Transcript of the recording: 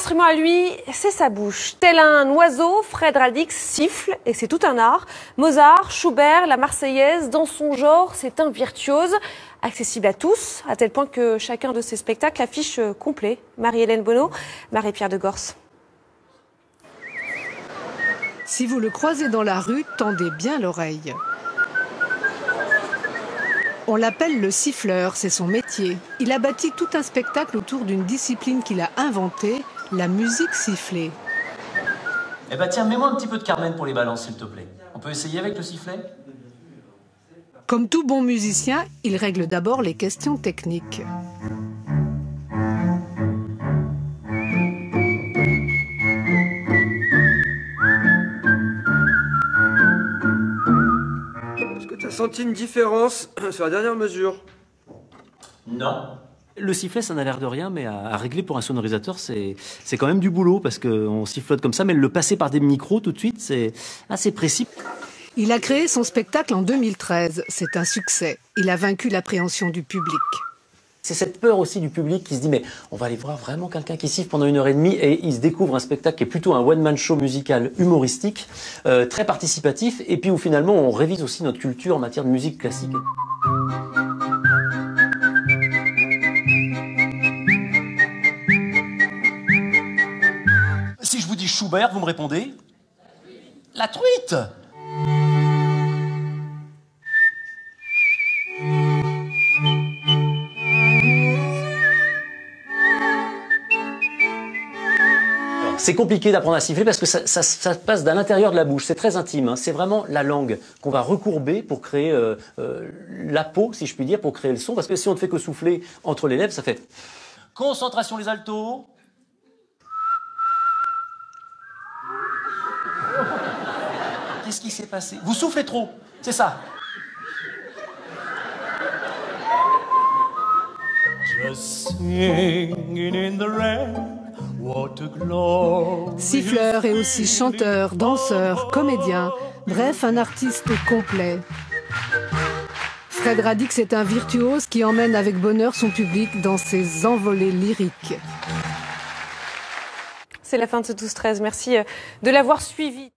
instrument à lui, c'est sa bouche. Tel un oiseau, Fred Radix siffle, et c'est tout un art. Mozart, Schubert, la Marseillaise, dans son genre, c'est un virtuose. Accessible à tous, à tel point que chacun de ses spectacles affiche complet. Marie-Hélène Bonneau, Marie-Pierre de Gorse. Si vous le croisez dans la rue, tendez bien l'oreille. On l'appelle le siffleur, c'est son métier. Il a bâti tout un spectacle autour d'une discipline qu'il a inventée, la musique sifflée. Eh ben tiens, mets-moi un petit peu de Carmen pour les balances, s'il te plaît. On peut essayer avec le sifflet ? Comme tout bon musicien, il règle d'abord les questions techniques. Est-ce que tu as senti une différence sur la dernière mesure? Non. Le sifflet, ça n'a l'air de rien, mais à régler pour un sonorisateur, c'est quand même du boulot, parce qu'on sifflote comme ça, mais le passer par des micros tout de suite, c'est assez précis. Il a créé son spectacle en 2013. C'est un succès. Il a vaincu l'appréhension du public. C'est cette peur aussi du public qui se dit mais on va aller voir vraiment quelqu'un qui siffle pendant 1h30 et il se découvre un spectacle qui est plutôt un one-man show musical humoristique, très participatif et puis où finalement on révise aussi notre culture en matière de musique classique. Si je vous dis Schubert, vous me répondez ? La truite ! C'est compliqué d'apprendre à siffler parce que ça passe à l'intérieur de la bouche, c'est très intime, hein. C'est vraiment la langue qu'on va recourber pour créer la peau, si je puis dire, pour créer le son. Parce que si on ne fait que souffler entre les lèvres, ça fait... Concentration les altos. Qu'est-ce qui s'est passé? Vous soufflez trop, c'est ça. Just singing in the rain. Siffleur et aussi chanteur, danseur, comédien, bref, un artiste complet. Fred Radix est un virtuose qui emmène avec bonheur son public dans ses envolées lyriques. C'est la fin de ce 12-13. Merci de l'avoir suivi.